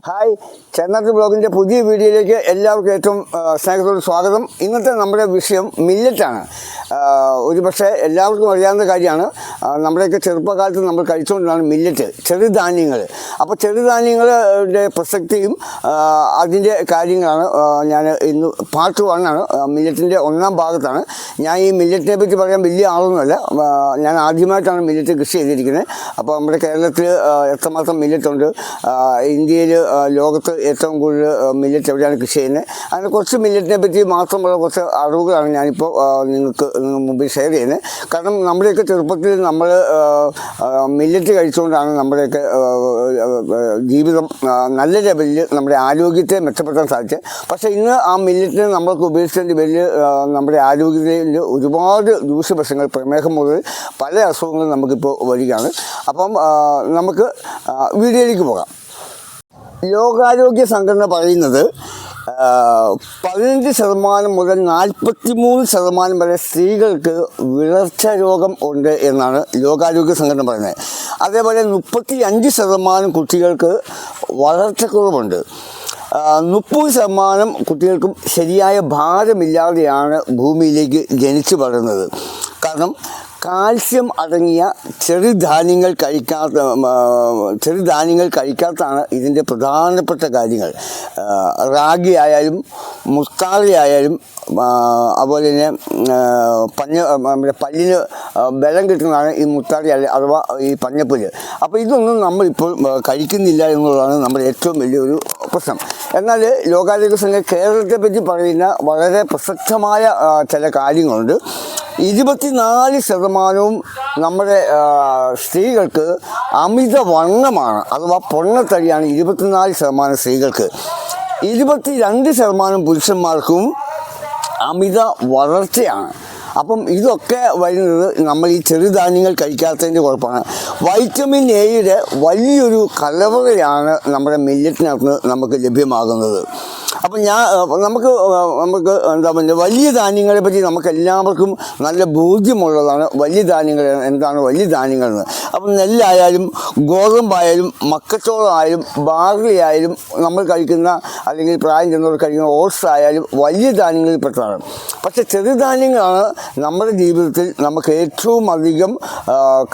Hi, Chennattu ബ്ലോഗിൻ്റെ പുതിയ വീഡിയോയിലേക്ക് എല്ലാവർക്കും ഏറ്റവും സ്നേഹത്തോട് സ്വാഗതം. ഇന്നത്തെ നമ്മുടെ വിഷയം മില്ലറ്റാണ്. ഒരു പക്ഷേ എല്ലാവർക്കും അറിയാവുന്ന കാര്യമാണ്. നമ്മുടെയൊക്കെ ചെറുപ്പകാലത്ത് നമ്മൾ കഴിച്ചുകൊണ്ടാണ് മില്ലറ്റ്, ചെറുധാന്യങ്ങൾ. അപ്പോൾ ചെറുധാന്യങ്ങളുടെ പ്രസക്തിയും അതിൻ്റെ കാര്യങ്ങളാണ് ഞാൻ ഇന്ന് പാർട്ട് 1 ആണ്. മില്ലറ്റിൻ്റെ 1ാം ഭാഗത്താണ്. ഞാൻ ഈ മില്ലറ്റിനെ പറ്റി പറയാൻ വലിയ ആളൊന്നുമല്ല. ഞാൻ ആദ്യമായിട്ടാണ് മില്ലറ്റ് കൃഷി ചെയ്തിരിക്കുന്നത്. അപ്പോൾ നമ്മുടെ കേരളത്തിൽ എത്രമാത്രം മില്ലറ്റുണ്ട്, ഇന്ത്യയിൽ ലോകത്ത് ഏറ്റവും കൂടുതൽ മില്ലറ്റ് എവിടെയാണ് കൃഷി ചെയ്യുന്നത്, അങ്ങനെ കുറച്ച് മില്ലറ്റിനെ പറ്റി മാത്രമുള്ള കുറച്ച് അറിവുകളാണ് ഞാനിപ്പോൾ നിങ്ങൾക്ക് മുമ്പിൽ ഷെയർ ചെയ്യുന്നത്. കാരണം നമ്മുടെയൊക്കെ ചെറുപ്പത്തിൽ നമ്മൾ മില്ലറ്റ് കഴിച്ചുകൊണ്ടാണ് നമ്മുടെയൊക്കെ ജീവിതം നല്ല ലെവലിൽ നമ്മുടെ ആരോഗ്യത്തെ മെച്ചപ്പെടുത്താൻ സാധിച്ചത്. പക്ഷേ ഇന്ന് ആ മില്ലറ്റിനെ നമ്മൾക്ക് ഉപയോഗിച്ചതിൻ്റെ പേരിൽ നമ്മുടെ ആരോഗ്യത്തിൽ ഒരുപാട് ദൂഷ്യവശങ്ങൾ, പ്രമേഹം മുതൽ പല അസുഖങ്ങളും നമുക്കിപ്പോൾ വരികയാണ്. അപ്പം നമുക്ക് വീഡിയോയിലേക്ക് പോകാം. ലോകാരോഗ്യ സംഘടന പറയുന്നത് 15% മുതൽ 43% വരെ സ്ത്രീകൾക്ക് വിളർച്ച രോഗം ഉണ്ട് എന്നാണ് ലോകാരോഗ്യ സംഘടന പറയുന്നത്. അതേപോലെ 35% കുട്ടികൾക്ക് വളർച്ചക്കുറവുണ്ട്. 30% കുട്ടികൾക്കും ശരിയായ ഭാരമില്ലാതെയാണ് ഭൂമിയിലേക്ക് ജനിച്ചു വളരുന്നത്. കാരണം കാൽസ്യം അടങ്ങിയ ചെറുധാന്യങ്ങൾ കഴിക്കാത്തതാണ് ഇതിൻ്റെ പ്രധാനപ്പെട്ട കാര്യങ്ങൾ. റാഗി ആയാലും മുത്താറി ആയാലും അതുപോലെ തന്നെ നമ്മുടെ പല്ലിന് ബലം കിട്ടുന്നതാണ് ഈ മുത്താറി അഥവാ ഈ പഞ്ഞപ്പുല്ല്. അപ്പോൾ ഇതൊന്നും നമ്മളിപ്പോൾ കഴിക്കുന്നില്ല എന്നുള്ളതാണ് നമ്മുടെ ഏറ്റവും വലിയൊരു പ്രശ്നം. എന്നാൽ ലോകാരോഗ്യ സംഘടന കേരളത്തെ പറ്റി പറയുന്ന വളരെ പ്രസക്തമായ ചില കാര്യങ്ങളുണ്ട്. 24% നമ്മുടെ സ്ത്രീകൾക്ക് അമിതവണ്ണമാണ്, അഥവാ പൊണ്ണത്തടിയാണ് 24% സ്ത്രീകൾക്ക്. 22% പുരുഷന്മാർക്കും അമിത വളർച്ചയാണ്. അപ്പം ഇതൊക്കെ വരുന്നത് നമ്മൾ ഈ ചെറുധാന്യങ്ങൾ കഴിക്കാത്തതിൻ്റെ കുഴപ്പമാണ്. വൈറ്റമിൻ എയുടെ വലിയൊരു കലവറയാണ് നമ്മുടെ മില്ലറ്റിനകത്ത് നമുക്ക് ലഭ്യമാകുന്നത്. അപ്പം നമുക്ക് എന്താ പറയുക, വലിയ ധാന്യങ്ങളെ പറ്റി നമുക്ക് എല്ലാവർക്കും നല്ല ബോധ്യമുള്ളതാണ്. വലിയ ധാന്യങ്ങൾ എന്താണ് വലിയ ധാന്യങ്ങൾ എന്ന്. അപ്പം നെല്ലായാലും ഗോതമ്പായാലും മക്കച്ചോളമായാലും ബാർലി ആയാലും നമ്മൾ കഴിക്കുന്ന അല്ലെങ്കിൽ പ്രായം ചെന്നവർ കഴിക്കുന്ന ഓട്സ് ആയാലും വലിയ ധാന്യങ്ങളിൽ പെട്ടതാണ്. പക്ഷേ ചെറുധാന്യങ്ങളാണ് നമ്മുടെ ജീവിതത്തിൽ നമുക്ക് ഏറ്റവും അധികം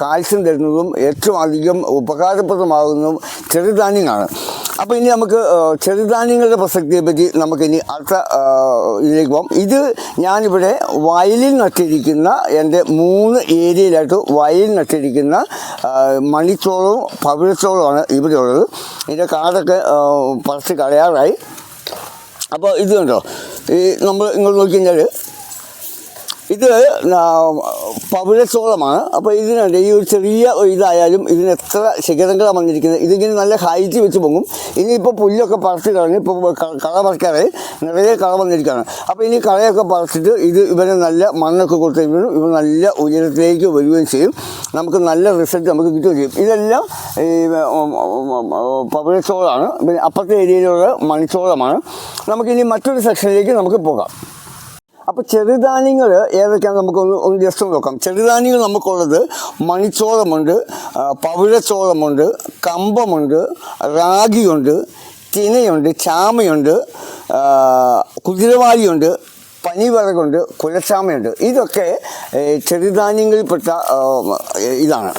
കാൽസ്യം തരുന്നതും ഏറ്റവും അധികം ഉപകാരപ്രദമാകുന്നതും ചെറുധാന്യങ്ങളാണ്. അപ്പോൾ ഇനി നമുക്ക് ചെറുധാന്യങ്ങളുടെ പ്രസക്തിയെ പറ്റി നമുക്കിനി അടുത്ത ഇതിലേക്ക് പോകാം. ഇത് ഞാനിവിടെ വയലിൽ നട്ടിരിക്കുന്ന എൻ്റെ 3 ഏരിയയിലായിട്ട് വയലിൽ നട്ടിരിക്കുന്ന മണിച്ചോളവും പവിഴച്ചോളവുമാണ് ഇവിടെ ഉള്ളത്. ഇതിൻ്റെ കാടൊക്കെ പറിച്ച് കളയാറായി. അപ്പോൾ ഇത് കണ്ടോ, ഈ നമ്മൾ ഇങ്ങോട്ട് നോക്കി കഴിഞ്ഞാൽ ഇത് പവിഴച്ചോളമാണ്. അപ്പോൾ ഇതിനുണ്ട് ഈ ഒരു ചെറിയ ഇതായാലും ഇതിന് എത്ര ശിഖരങ്ങളാണ് വന്നിരിക്കുന്നത്. ഇതിങ്ങനെ നല്ല ഹൈറ്റ് വെച്ച് പൊങ്ങും. ഇനിയിപ്പോൾ പുല്ലൊക്കെ പറിച്ച് കളഞ്ഞ് ഇപ്പോൾ കള പറിക്കാതെ നിറയെ കള വന്നിരിക്കുകയാണ്. അപ്പോൾ ഇനി കളയൊക്കെ പറിച്ചിട്ട് ഇവരെ നല്ല മണ്ണൊക്കെ കൊടുത്ത് കഴിയുമ്പോഴും ഇവർ നല്ല ഉയരത്തിലേക്ക് വരികയും ചെയ്യും. നമുക്ക് നല്ല റിസൾട്ട് നമുക്ക് കിട്ടുകയും ചെയ്യും. ഇതെല്ലാം ഈ പവിഴച്ചോളമാണ്. പിന്നെ അപ്പുറത്തെ ഏരിയയിലുള്ള മണിച്ചോളമാണ്. നമുക്കിനി മറ്റൊരു സെക്ഷനിലേക്ക് നമുക്ക് പോകാം. അപ്പോൾ ചെറുധാന്യങ്ങൾ ഏതൊക്കെയാണെന്ന് നമുക്കൊന്ന് ജസ്റ്റ് നോക്കാം. ചെറുധാന്യങ്ങൾ നമുക്കുള്ളത് മണിച്ചോളമുണ്ട്, പവിഴച്ചോളമുണ്ട്, കമ്പമുണ്ട്, റാഗിയുണ്ട്, തിനയുണ്ട്, ചാമയുണ്ട്, കുതിരവാലിയുണ്ട്, പനിവറകുണ്ട്, കുലച്ചാമയുണ്ട്. ഇതൊക്കെ ചെറുധാന്യങ്ങളിൽപ്പെട്ട ഇതാണ്.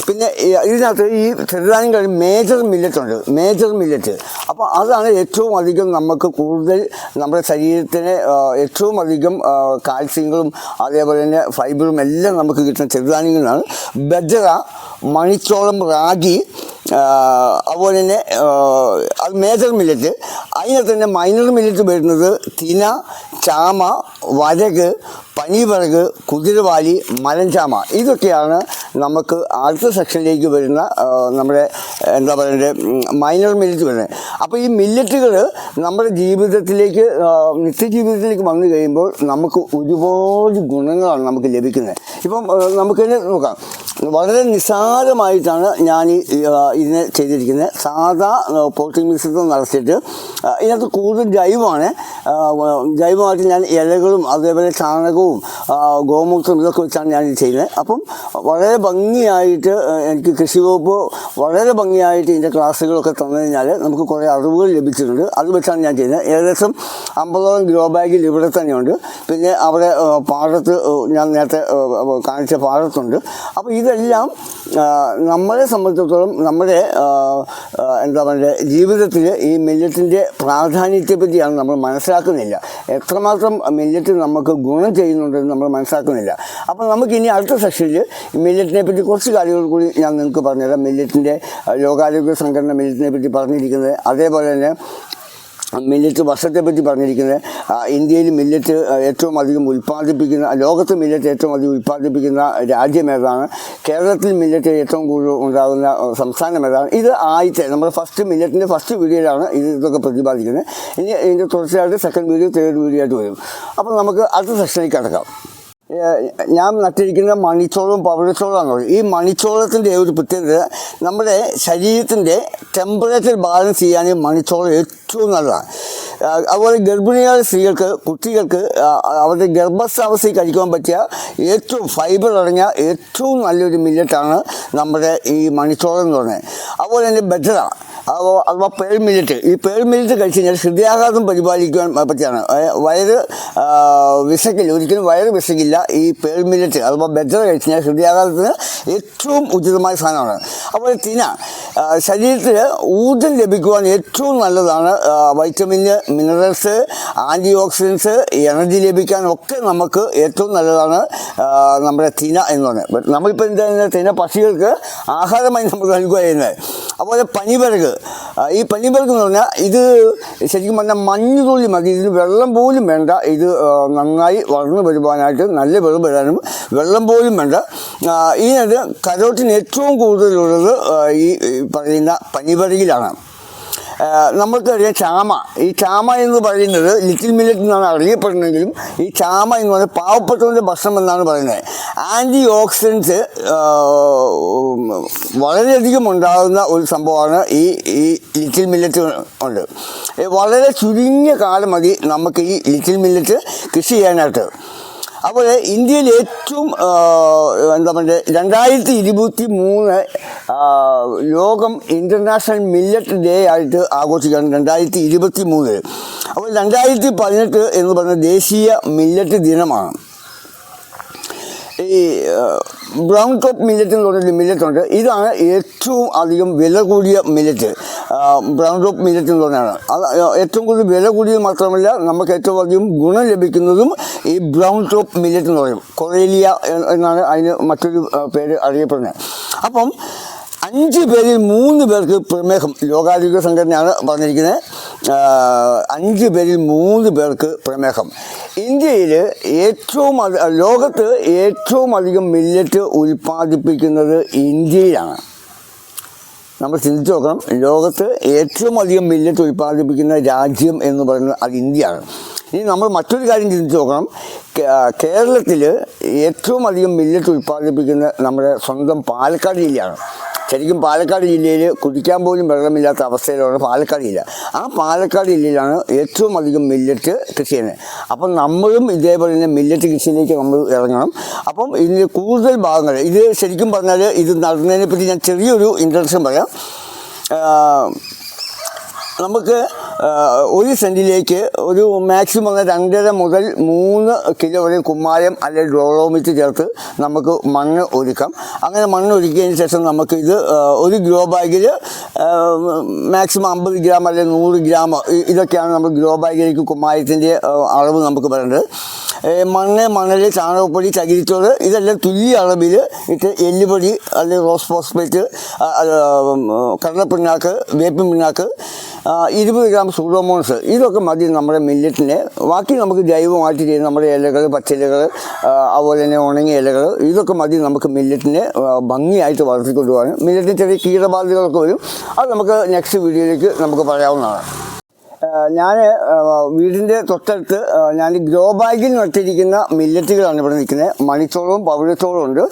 പിന്നെ ഇതിനകത്ത് ഈ ചെറുധാന്യങ്ങളിൽ മേജർ മില്ലറ്റ്. അപ്പോൾ അതാണ് ഏറ്റവും അധികം നമുക്ക് കൂടുതൽ നമ്മുടെ ശരീരത്തിന് ഏറ്റവും അധികം കാൽസ്യങ്ങളും അതേപോലെ തന്നെ ഫൈബറും എല്ലാം നമുക്ക് കിട്ടുന്ന ചെറുധാന്യങ്ങളാണ്. ബജ്റ, മണിച്ചോളം, റാഗി, അതുപോലെ തന്നെ അത് മേജർ മില്ലറ്റ്. അതിനകത്ത് തന്നെ മൈനർ മില്ലറ്റ് വരുന്നത് തിന, ചാമ, വരക്, പനിവറക്, കുതിരവാലി, മലഞ്ചാമ. ഇതൊക്കെയാണ് നമുക്ക് അടുത്ത സെക്ഷനിലേക്ക് വരുന്ന നമ്മുടെ എന്താ പറയുന്നത് മൈനർ മില്ലറ്റ് വരുന്നത്. അപ്പോൾ ഈ മില്ലറ്റുകൾ നമ്മുടെ ജീവിതത്തിലേക്ക് നിത്യജീവിതത്തിലേക്ക് വന്നു കഴിയുമ്പോൾ നമുക്ക് ഒരുപാട് ഗുണങ്ങളാണ് നമുക്ക് ലഭിക്കുന്നത്. ഇപ്പം നമുക്ക് തന്നെ നോക്കാം. വളരെ നിസ്സാരമായിട്ടാണ് ഞാൻ ഇതിനെ ചെയ്തിരിക്കുന്നത്. സാധാ പോട്ടിംഗ് മിശ്രിതം നടത്തിയിട്ട് ഇതിനകത്ത് കൂടുതൽ ജൈവമാണ്. ജൈവമായിട്ട് ഞാൻ ഇലകളും അതേപോലെ ചാണകവും ഗോമൂത്രവും ഇതൊക്കെ വെച്ചാണ് ഞാൻ ഇത് ചെയ്യുന്നത്. അപ്പം വളരെ ഭംഗിയായിട്ട് എനിക്ക് കൃഷി വകുപ്പ് വളരെ ഭംഗിയായിട്ട് ഇതിൻ്റെ ക്ലാസ്സുകളൊക്കെ തന്നു കഴിഞ്ഞാൽ നമുക്ക് കുറേ അറിവുകൾ ലഭിച്ചിട്ടുണ്ട്. അത് വെച്ചാണ് ഞാൻ ചെയ്യുന്നത്. ഏകദേശം 50ഓളം ഗ്രോ ബാഗിൽ ഇവിടെ തന്നെയുണ്ട്. പിന്നെ അവിടെ പാടത്ത് ഞാൻ നേരത്തെ കാണിച്ച പാടത്തുണ്ട്. അപ്പോൾ ഇതെല്ലാം നമ്മളെ സംബന്ധിച്ചിടത്തോളം നമ്മുടെ എന്താ പറയുക ജീവിതത്തിൽ ഈ മില്ലറ്റിൻ്റെ പ്രാധാന്യത്തെ പറ്റിയാണ് നമ്മൾ മനസ്സിലാക്കുന്നില്ല. എത്രമാത്രം മില്ലറ്റ് നമുക്ക് ഗുണം ചെയ്യുന്നുണ്ടെന്ന് നമ്മൾ മനസ്സിലാക്കുന്നില്ല. അപ്പോൾ നമുക്കിനി അടുത്ത സെഷനിൽ മില്ലറ്റിനെ പറ്റി കുറച്ച് കാര്യങ്ങൾ കൂടി ഞാൻ നിങ്ങൾക്ക് പറഞ്ഞുതരാം. മില്ലറ്റിൻ്റെ ലോകാരോഗ്യ സംഘടന മില്ലറ്റിനെ പറ്റി പറഞ്ഞിരിക്കുന്നത്, അതേപോലെ തന്നെ മില്ലറ്റ് വർഷത്തെ പറ്റി പറഞ്ഞിരിക്കുന്നത്, ഇന്ത്യയിൽ മില്ലറ്റ് ഏറ്റവും അധികം ഉൽപ്പാദിപ്പിക്കുന്ന, ലോകത്ത് മില്ലറ്റ് ഏറ്റവും അധികം ഉൽപ്പാദിപ്പിക്കുന്ന രാജ്യം ഏതാണ്, കേരളത്തിൽ മില്ലറ്റ് ഏറ്റവും കൂടുതൽ ഉണ്ടാകുന്ന സംസ്ഥാനം ഏതാണ്. ഇത് ആദ്യത്തെ നമ്മുടെ ഫസ്റ്റ് മില്ലറ്റിൻ്റെ ഫസ്റ്റ് വീഡിയോയിലാണ് ഇതൊക്കെ പ്രതിപാദിക്കുന്നത്. ഇനി ഇതിൻ്റെ തുടർച്ചയായിട്ട് സെക്കൻഡ് വീഡിയോ, തേർഡ് വീഡിയോ ആയിട്ട് വരും. അപ്പോൾ നമുക്ക് അടുത്ത സെഷനിലേക്ക് കിടക്കാം. ഞാൻ നട്ടിരിക്കുന്ന മണിച്ചോളവും പവിഴച്ചോളമാണ്. ഈ മണിച്ചോളത്തിൻ്റെ ഒരു പ്രത്യേകത, നമ്മുടെ ശരീരത്തിൻ്റെ ടെമ്പറേച്ചർ ബാലൻസ് ചെയ്യാൻ മണിച്ചോളം ഏറ്റവും നല്ലതാണ്. അതുപോലെ ഗർഭിണിയായ സ്ത്രീകൾക്ക്, കുട്ടികൾക്ക് അവരുടെ ഗർഭസ്ഥാവസ്ഥയിൽ കഴിക്കാൻ പറ്റിയ ഏറ്റവും ഫൈബർ അടങ്ങിയ ഏറ്റവും നല്ലൊരു മില്ലറ്റാണ് നമ്മുടെ ഈ മണിച്ചോളം എന്ന് പറയുന്നത്. അതുപോലെ തന്നെ ബജ്ര അഥവാ പേൾ മില്ലറ്റ്. ഈ പേൾ മില്ലറ്റ് കഴിച്ച് കഴിഞ്ഞാൽ ഹൃദയാഘാതം പരിപാലിക്കുവാൻ പറ്റിയാണ്. വയറ് വിശക്കില്ല, ഒരിക്കലും വയറ് വിശക്കില്ല. ഈ പേൾ മില്ലറ്റ് അഥവാ ബജ്ര കഴിച്ച് കഴിഞ്ഞാൽ ഹൃദയാഘാതത്തിന് ഏറ്റവും ഉചിതമായ സാധനമാണ്. അതുപോലെ തിന ശരീരത്തിൽ ഊർജ്ജം ലഭിക്കുവാൻ ഏറ്റവും നല്ലതാണ്. Vitamin, minerals, antioxidants, energy ലഭിക്കാനൊക്കെ നമുക്ക് ഏറ്റവും നല്ലതാണ് നമ്മുടെ തിന എന്ന് പറയുന്നത്. നമ്മളിപ്പോൾ എന്താ തിന പക്ഷികൾക്ക് ആഹാരമായി നമ്മൾ നൽകുക ചെയ്യുന്നത്. അതുപോലെ പനിവരക്. ഈ പനിവരക് എന്ന് പറഞ്ഞാൽ ഇത് ശരിക്കും പറഞ്ഞാൽ മഞ്ഞുതുള്ളി മതി, ഇതിന് വെള്ളം പോലും വേണ്ട. ഇത് നന്നായി വളർന്നു വരുവാനായിട്ട്, നല്ല വെള്ളം വരാനും വെള്ളം പോലും വേണ്ട. ഇതിനകത്ത് കരോട്ടിന് ഏറ്റവും കൂടുതലുള്ളത് ഈ പറയുന്ന പനിവരകിലാണ്. നമ്മൾക്കറിയാം ചാമ. ഈ ചാമ എന്ന് പറയുന്നത് ലിറ്റിൽ മില്ലറ്റ് എന്നാണ് അറിയപ്പെടുന്നതെങ്കിലും ഈ ചാമ എന്ന് പറയുന്നത് പാവപ്പെട്ടവൻ്റെ ഭക്ഷണം എന്നാണ് പറയുന്നത്. ആൻറ്റി ഓക്സിഡൻസ് വളരെയധികം ഉണ്ടാകുന്ന ഒരു സംഭവമാണ് ഈ ലിറ്റിൽ മില്ലറ്റ് ഉണ്ട്. വളരെ ചുരുങ്ങിയ കാലം മതി നമുക്ക് ഈ ലിറ്റിൽ മില്ലറ്റ് കൃഷി ചെയ്യാനായിട്ട്. അതുപോലെ ഇന്ത്യയിൽ ഏറ്റവും എന്താ പറയുക 2023 ലോകം ഇൻ്റർനാഷണൽ മില്ലറ്റ് ഡേ ആയിട്ട് ആഘോഷിക്കുകയാണ് 2023. അപ്പോൾ 2018 എന്ന് പറയുന്ന ദേശീയ മില്ലറ്റ് ദിനമാണ്. ഈ ബ്രൗൺ ടോപ്പ് മില്ലറ്റ് എന്ന് പറഞ്ഞൊരു മില്ലറ്റുണ്ട്. ഇതാണ് ഏറ്റവും അധികം വില കൂടിയ മില്ലറ്റ്. ബ്രൗൺ ടോപ്പ് മില്ലറ്റ് എന്ന് പറഞ്ഞാണ് അത് ഏറ്റവും കൂടുതൽ വില കൂടിയത് മാത്രമല്ല, നമുക്ക് ഏറ്റവും അധികം ഗുണം ലഭിക്കുന്നതും ഈ ബ്രൗൺ ടോപ്പ് മില്ലറ്റ് എന്ന് പറയും. കൊറേലിയ എന്നാണ് അതിന് മറ്റൊരു പേര് അറിയപ്പെടുന്നത്. അപ്പം 5 പേരിൽ 3 പേർക്ക് പ്രമേഹം, ലോകാരോഗ്യ സംഘടനയാണ് പറഞ്ഞിരിക്കുന്നത്. 5 പേരിൽ 3 പേർക്ക് പ്രമേഹം. ഇന്ത്യയിൽ ലോകത്ത് ഏറ്റവും അധികം മില്ലറ്റ് ഉൽപ്പാദിപ്പിക്കുന്നത് ഇന്ത്യയിലാണ്. നമ്മൾ ചിന്തിച്ച് നോക്കണം, ലോകത്ത് ഏറ്റവും അധികം മില്ലറ്റ് ഉൽപ്പാദിപ്പിക്കുന്ന രാജ്യം എന്ന് പറയുന്നത് അത് ഇന്ത്യയാണ്. ഇനി നമ്മൾ മറ്റൊരു കാര്യം ചിന്തിച്ച് നോക്കണം, കേരളത്തിൽ ഏറ്റവും അധികം മില്ലറ്റ് ഉൽപ്പാദിപ്പിക്കുന്ന നമ്മുടെ സ്വന്തം പാലക്കാട് ജില്ലയാണ്. ശരിക്കും പാലക്കാട് ജില്ലയിൽ കുടിക്കാൻ പോലും വെള്ളമില്ലാത്ത അവസ്ഥയിലാണ് പാലക്കാട് ജില്ല. ആ പാലക്കാട് ജില്ലയിലാണ് ഏറ്റവും അധികം മില്ലറ്റ് കൃഷി ചെയ്യുന്നത്. അപ്പം നമ്മളും ഇതേപോലെ തന്നെ മില്ലറ്റ് കൃഷിയിലേക്ക് നമ്മൾ ഇറങ്ങണം. അപ്പം ഇതിൻ്റെ കൂടുതൽ ഭാഗങ്ങൾ, ഇത് ശരിക്കും പറഞ്ഞാൽ ഇത് നടന്നതിനെ പറ്റി ഞാൻ ചെറിയൊരു ഇൻട്രഡക്ഷൻ പറയാം. നമുക്ക് 1 സെൻറ്റിലേക്ക് ഒരു മാക്സിമം 2.5 മുതൽ 3 കിലോ വരെ കുമ്മായം അല്ലെങ്കിൽ ഡോളോമിറ്റ് ചേർത്ത് നമുക്ക് മണ്ണ് ഒരുക്കാം. അങ്ങനെ മണ്ണ് ഒരുക്കിയതിന് ശേഷം നമുക്ക് ഇത് ഒരു ഗ്രോ ബാഗിൽ മാക്സിമം 50 ഗ്രാം അല്ലെങ്കിൽ 100 ഗ്രാം ഇതൊക്കെയാണ് നമ്മൾ ഗ്രോ ബാഗിലേക്ക് കുമ്മായത്തിൻ്റെ അളവ് നമുക്ക് പറയേണ്ടത്. മണൽ, ചാണകപ്പൊടി, ചകിരിച്ചോറ് ഇതെല്ലാം തുല്യ അളവിൽ ഇട്ട് എല്ലുപൊടി അല്ലെങ്കിൽ റോസ് ഫോസ്ഫേറ്റ്, കടലപ്പിണ്ണാക്ക്, വേപ്പിൻ പിണ്ണാക്ക്, 20 ഗ്രാം സൂഡോമോൺസ് ഇതൊക്കെ മതി നമ്മുടെ മില്ലറ്റിനെ. ബാക്കി നമുക്ക് ജൈവമായിട്ട് ചെയ്യുന്ന നമ്മുടെ ഇലകൾ, പച്ചിലകൾ, അതുപോലെ തന്നെ ഉണങ്ങിയ ഇലകൾ ഇതൊക്കെ മതി നമുക്ക് മില്ലറ്റിനെ ഭംഗിയായിട്ട് വളർത്തിക്കൊണ്ടുപോകാൻ. മില്ലറ്റിന് ചെറിയ കീടബാധകളൊക്കെ വരും, അത് നമുക്ക് നെക്സ്റ്റ് വീഡിയോയിലേക്ക് നമുക്ക് പറയാവുന്നതാണ്. ഞാൻ വീടിൻ്റെ തൊട്ടടുത്ത് ഞാൻ ഗ്രോ ബാഗിൽ നട്ടിരിക്കുന്ന മില്ലറ്റുകളാണ് ഇവിടെ നിൽക്കുന്നത്. മണിച്ചോളവും പവിഴച്ചോളവും ഉണ്ട്.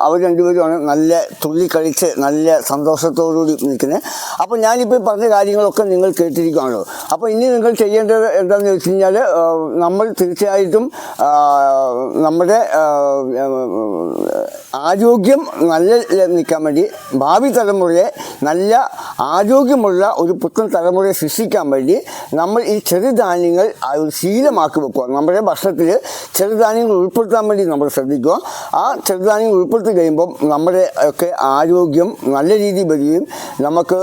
അവർ രണ്ടുപേരുമാണ് നല്ല തുള്ളി കളിച്ച് നല്ല സന്തോഷത്തോടുകൂടി നിൽക്കുന്നത്. അപ്പോൾ ഞാനിപ്പോൾ പറഞ്ഞ കാര്യങ്ങളൊക്കെ നിങ്ങൾ കേട്ടിരിക്കുകയാണല്ലോ. അപ്പോൾ ഇനി നിങ്ങൾ ചെയ്യേണ്ടത് എന്താണെന്ന് വെച്ച് കഴിഞ്ഞാൽ നമ്മൾ തീർച്ചയായിട്ടും നമ്മുടെ ആരോഗ്യം നല്ല നിൽക്കാൻ വേണ്ടി ഭാവി തലമുറയെ നല്ല ആരോഗ്യമുള്ള ഒരു പുത്തൻ തലമുറയെ സൃഷ്ടിക്കാൻ വേണ്ടി നമ്മൾ ഈ ചെറുധാന്യങ്ങൾ ഒരു ശീലമാക്കി വെക്കുക. നമ്മുടെ ഭക്ഷണത്തിൽ ചെറുധാന്യങ്ങൾ ഉൾപ്പെടുത്താൻ വേണ്ടി നമ്മൾ ശ്രദ്ധിക്കുക. ആ ചെറുധാന്യങ്ങൾ ഉൾപ്പെടുത്തി കഴിയുമ്പം നമ്മുടെ ഒക്കെ ആരോഗ്യം നല്ല രീതിയിൽ വരികയും നമുക്ക്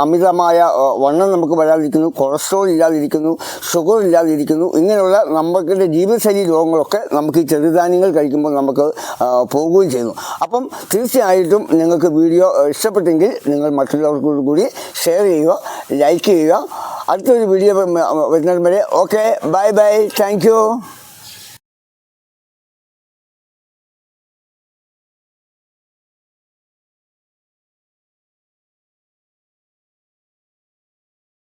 അമിതമായ വണ്ണം നമുക്ക് വരാതിരിക്കുന്നു, കൊളസ്ട്രോൾ ഇല്ലാതിരിക്കുന്നു, ഷുഗർ ഇല്ലാതിരിക്കുന്നു. ഇങ്ങനെയുള്ള നമ്മുടെ ജീവിതശൈലി രോഗങ്ങളൊക്കെ നമുക്ക് ഈ ചെറുധാന്യങ്ങൾ കഴിക്കുമ്പോൾ നമുക്ക് പോകുകയും ചെയ്യുന്നു. അപ്പം തീർച്ചയായിട്ടും നിങ്ങൾക്ക് വീഡിയോ ഇഷ്ടപ്പെട്ടെങ്കിൽ നിങ്ങൾ മറ്റുള്ളവർക്ക് കൂടി ഷെയർ ചെയ്യുക, ലൈക്ക് ചെയ്യുക. അടുത്തൊരു വീഡിയോ വരുന്നത് വരെ okay, bye bye, thank you.